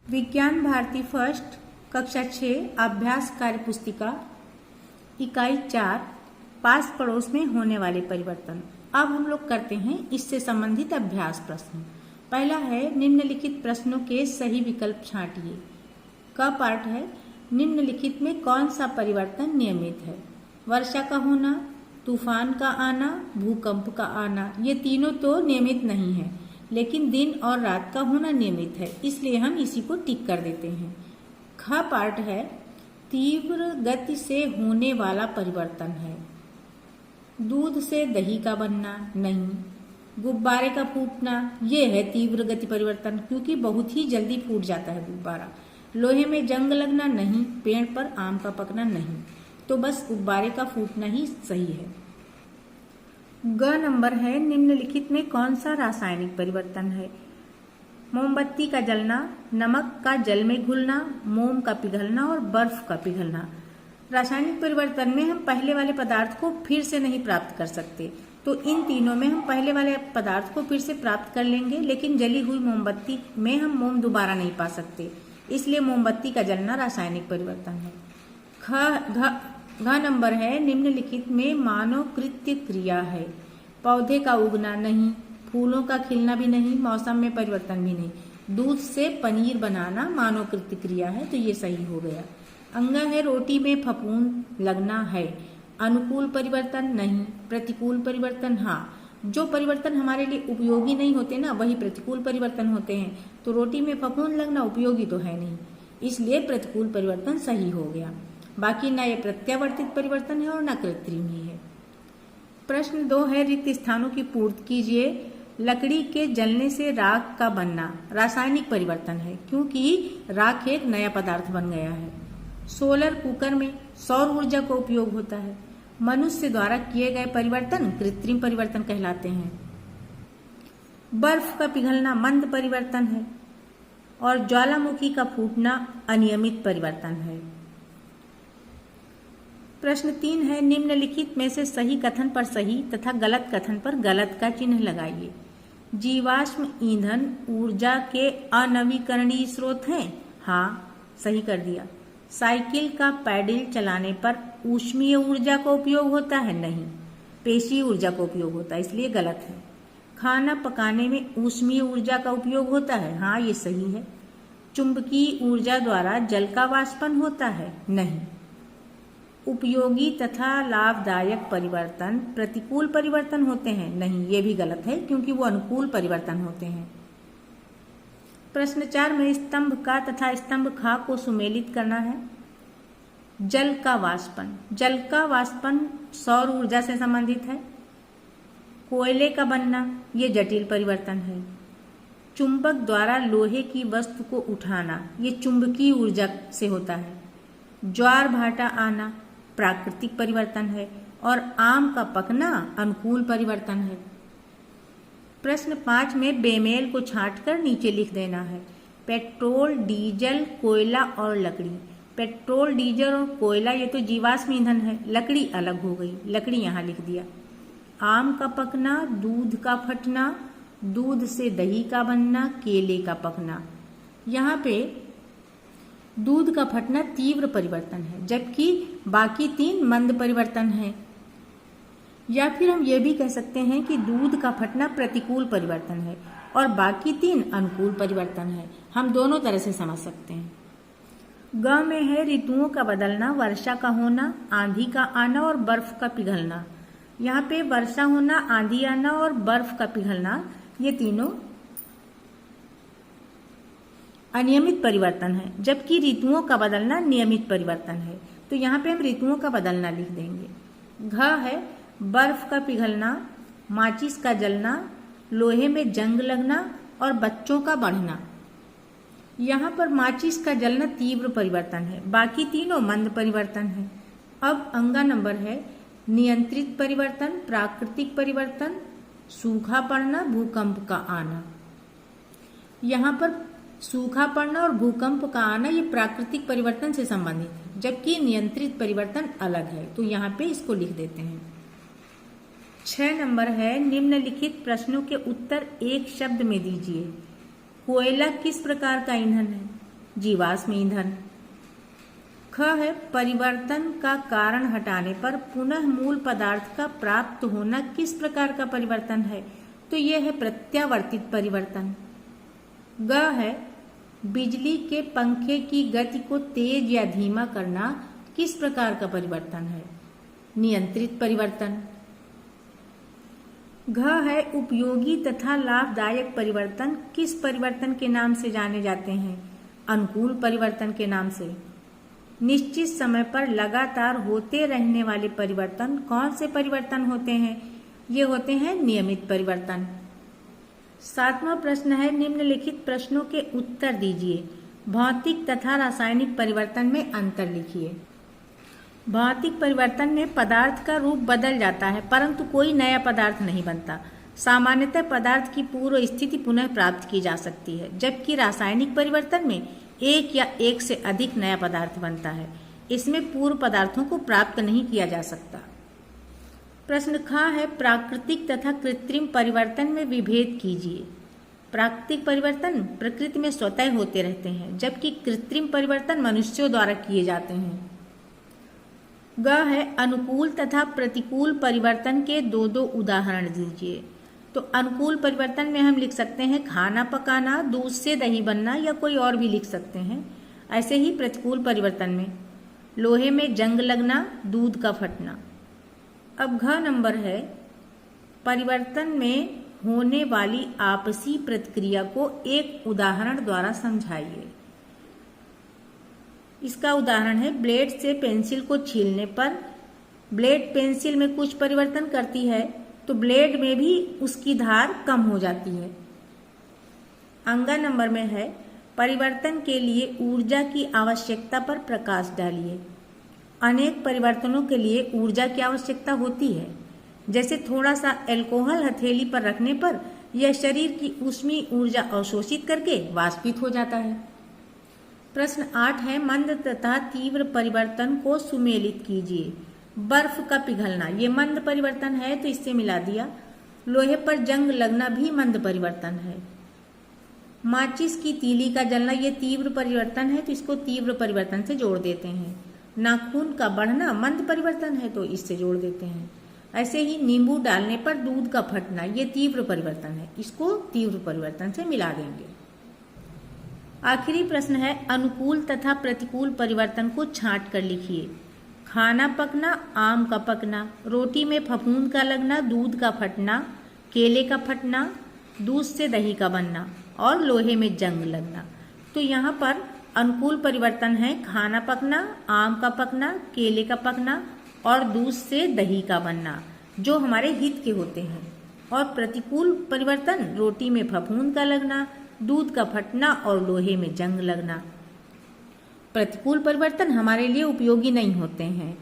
विज्ञान भारती फर्स्ट कक्षा 6 अभ्यास कार्य पुस्तिका इकाई 4 पास पड़ोस में होने वाले परिवर्तन। अब हम लोग करते हैं इससे संबंधित अभ्यास प्रश्न। पहला है निम्नलिखित प्रश्नों के सही विकल्प छांटिए। क पार्ट है निम्नलिखित में कौन सा परिवर्तन नियमित है? वर्षा का होना, तूफान का आना, भूकंप का आना। ये तीनों तो नियमित नहीं है, लेकिन दिन और रात का होना नियमित है, इसलिए हम इसी को टिक कर देते हैं। ख पार्ट है तीव्र गति से होने वाला परिवर्तन है। दूध से दही का बनना नहीं। गुब्बारे का फूटना ये है तीव्र गति परिवर्तन, क्योंकि बहुत ही जल्दी फूट जाता है गुब्बारा। लोहे में जंग लगना नहीं। पेड़ पर आम का पकना नहीं। तो बस गुब्बारे का फूटना ही सही है। ग नंबर है निम्नलिखित में कौन सा रासायनिक परिवर्तन है? मोमबत्ती का जलना, नमक का जल में घुलना, मोम का पिघलना और बर्फ का पिघलना। रासायनिक परिवर्तन में हम पहले वाले पदार्थ को फिर से नहीं प्राप्त कर सकते, तो इन तीनों में हम पहले वाले पदार्थ को फिर से प्राप्त कर लेंगे, लेकिन जली हुई मोमबत्ती में हम मोम दोबारा नहीं पा सकते, इसलिए मोमबत्ती का जलना रासायनिक परिवर्तन है। घ नंबर है निम्नलिखित में मानव कृत्य क्रिया है। पौधे का उगना नहीं, फूलों का खिलना भी नहीं, मौसम में परिवर्तन भी नहीं। दूध से पनीर बनाना मानव कृत्य क्रिया है, तो ये सही हो गया। अंग है रोटी में फफूंद लगना है। अनुकूल परिवर्तन नहीं, प्रतिकूल परिवर्तन हाँ। जो परिवर्तन हमारे लिए उपयोगी नहीं होते ना, वही प्रतिकूल परिवर्तन होते हैं। तो रोटी में फफूंद लगना उपयोगी तो है नहीं, इसलिए प्रतिकूल परिवर्तन सही हो गया। बाकी न ये प्रत्यावर्तित परिवर्तन है और न कृत्रिम ही है। प्रश्न 2 है रिक्त स्थानों की पूर्ति कीजिए। लकड़ी के जलने से राख का बनना रासायनिक परिवर्तन है, क्योंकि राख एक नया पदार्थ बन गया है। सोलर कुकर में सौर ऊर्जा का उपयोग होता है। मनुष्य द्वारा किए गए परिवर्तन कृत्रिम परिवर्तन कहलाते हैं। बर्फ का पिघलना मंद परिवर्तन है और ज्वालामुखी का फूटना अनियमित परिवर्तन है। प्रश्न 3 है निम्नलिखित में से सही कथन पर सही तथा गलत कथन पर गलत का चिन्ह लगाइए। जीवाश्म ईंधन ऊर्जा के अनवीकरणीय स्रोत हैं। हाँ, सही कर दिया। साइकिल का पैडल चलाने पर ऊष्मीय ऊर्जा का उपयोग होता है? नहीं, पेशीय ऊर्जा का उपयोग होता है, इसलिए गलत है। खाना पकाने में ऊष्मीय ऊर्जा का उपयोग होता है? हाँ, ये सही है। चुंबकीय ऊर्जा द्वारा जल का वाष्पन होता है? नहीं। उपयोगी तथा लाभदायक परिवर्तन प्रतिकूल परिवर्तन होते हैं? नहीं, ये भी गलत है, क्योंकि वो अनुकूल परिवर्तन होते हैं। प्रश्न 4 में स्तंभ का तथा स्तंभ खा को सुमेलित करना है। जल का वाष्पन, जल का वाष्पन सौर ऊर्जा से संबंधित है। कोयले का बनना ये जटिल परिवर्तन है। चुंबक द्वारा लोहे की वस्तु को उठाना ये चुंबकीय ऊर्जा से होता है। ज्वार भाटा आना प्राकृतिक परिवर्तन है और आम का पकना अनुकूल परिवर्तन है। प्रश्न 5 में बेमेल को छांटकर नीचे लिख देना है। पेट्रोल, डीजल, कोयला और लकड़ी। पेट्रोल, डीजल और कोयला ये तो जीवाश्म ईंधन है, लकड़ी अलग हो गई, लकड़ी यहाँ लिख दिया। आम का पकना, दूध का फटना, दूध से दही का बनना, केले का पकना। यहाँ पे दूध का फटना तीव्र परिवर्तन है, जबकि बाकी 3 मंद परिवर्तन है। या फिर हम ये भी कह सकते हैं कि दूध का फटना प्रतिकूल परिवर्तन है और बाकी 3 अनुकूल परिवर्तन है। हम दोनों तरह से समझ सकते हैं। ग में है ऋतुओं का बदलना, वर्षा का होना, आंधी का आना और बर्फ का पिघलना। यहाँ पे वर्षा होना, आंधी आना और बर्फ का पिघलना ये तीनों अनियमित परिवर्तन है, जबकि ऋतुओं का बदलना नियमित परिवर्तन है। तो यहाँ पे हम ऋतुओं का बदलना लिख देंगे। घ है बर्फ का पिघलना, माचिस का जलना, लोहे में जंग लगना और बच्चों का बढ़ना। यहाँ पर माचिस का जलना तीव्र परिवर्तन है, बाकी तीनों मंद परिवर्तन है। अब अंगा नंबर है नियंत्रित परिवर्तन, प्राकृतिक परिवर्तन, सूखा पड़ना, भूकंप का आना। यहाँ पर सूखा पड़ना और भूकंप का आना ये प्राकृतिक परिवर्तन से संबंधित है, जबकि नियंत्रित परिवर्तन अलग है, तो यहाँ पे इसको लिख देते हैं। 6 नंबर है निम्नलिखित प्रश्नों के उत्तर एक शब्द में दीजिए। कोयला किस प्रकार का ईंधन है? जीवाश्म ईंधन। ख है परिवर्तन का कारण हटाने पर पुनः मूल पदार्थ का प्राप्त होना किस प्रकार का परिवर्तन है, तो यह है प्रत्यावर्तित परिवर्तन। ग है बिजली के पंखे की गति को तेज या धीमा करना किस प्रकार का परिवर्तन है, नियंत्रित परिवर्तन। घ है उपयोगी तथा लाभदायक परिवर्तन किस परिवर्तन के नाम से जाने जाते हैं, अनुकूल परिवर्तन के नाम से। निश्चित समय पर लगातार होते रहने वाले परिवर्तन कौन से परिवर्तन होते हैं, ये होते हैं नियमित परिवर्तन। 7वां प्रश्न है निम्नलिखित प्रश्नों के उत्तर दीजिए। भौतिक तथा रासायनिक परिवर्तन में अंतर लिखिए। भौतिक परिवर्तन में पदार्थ का रूप बदल जाता है परंतु कोई नया पदार्थ नहीं बनता। सामान्यतः पदार्थ की पूर्व स्थिति पुनः प्राप्त की जा सकती है, जबकि रासायनिक परिवर्तन में एक या एक से अधिक नया पदार्थ बनता है। इसमें पूर्व पदार्थों को प्राप्त नहीं किया जा सकता। प्रश्न ख है प्राकृतिक तथा कृत्रिम परिवर्तन में विभेद कीजिए। प्राकृतिक परिवर्तन प्रकृति में स्वतः होते रहते हैं, जबकि कृत्रिम परिवर्तन मनुष्यों द्वारा किए जाते हैं। ग है अनुकूल तथा प्रतिकूल परिवर्तन के दो दो उदाहरण दीजिए। तो अनुकूल परिवर्तन में हम लिख सकते हैं खाना पकाना, दूध से दही बनना, या कोई और भी लिख सकते हैं। ऐसे ही प्रतिकूल परिवर्तन में लोहे में जंग लगना, दूध का फटना। अब घ नंबर है परिवर्तन में होने वाली आपसी प्रतिक्रिया को एक उदाहरण द्वारा समझाइए। इसका उदाहरण है ब्लेड से पेंसिल को छीलने पर ब्लेड पेंसिल में कुछ परिवर्तन करती है तो ब्लेड में भी उसकी धार कम हो जाती है। अंगा नंबर में है परिवर्तन के लिए ऊर्जा की आवश्यकता पर प्रकाश डालिए। अनेक परिवर्तनों के लिए ऊर्जा की आवश्यकता होती है, जैसे थोड़ा सा अल्कोहल हथेली पर रखने पर यह शरीर की ऊष्मीय ऊर्जा अवशोषित करके वाष्पित हो जाता है। प्रश्न 8 है मंद तथा तीव्र परिवर्तन को सुमेलित कीजिए। बर्फ का पिघलना ये मंद परिवर्तन है तो इससे मिला दिया। लोहे पर जंग लगना भी मंद परिवर्तन है। माचिस की तीली का जलना ये तीव्र परिवर्तन है तो इसको तीव्र परिवर्तन से जोड़ देते हैं। नाखून का बढ़ना मंद परिवर्तन है तो इससे जोड़ देते हैं। ऐसे ही नींबू डालने पर दूध का फटना ये तीव्र परिवर्तन है, इसको तीव्र परिवर्तन से मिला देंगे। आखिरी प्रश्न है अनुकूल तथा प्रतिकूल परिवर्तन को छांट कर लिखिए। खाना पकना, आम का पकना, रोटी में फफूंद का लगना, दूध का फटना, केले का फटना, दूध से दही का बनना और लोहे में जंग लगना। तो यहाँ पर अनुकूल परिवर्तन है खाना पकना, आम का पकना, केले का पकना और दूध से दही का बनना, जो हमारे हित के होते हैं। और प्रतिकूल परिवर्तन रोटी में फफूंद का लगना, दूध का फटना और लोहे में जंग लगना। प्रतिकूल परिवर्तन हमारे लिए उपयोगी नहीं होते हैं।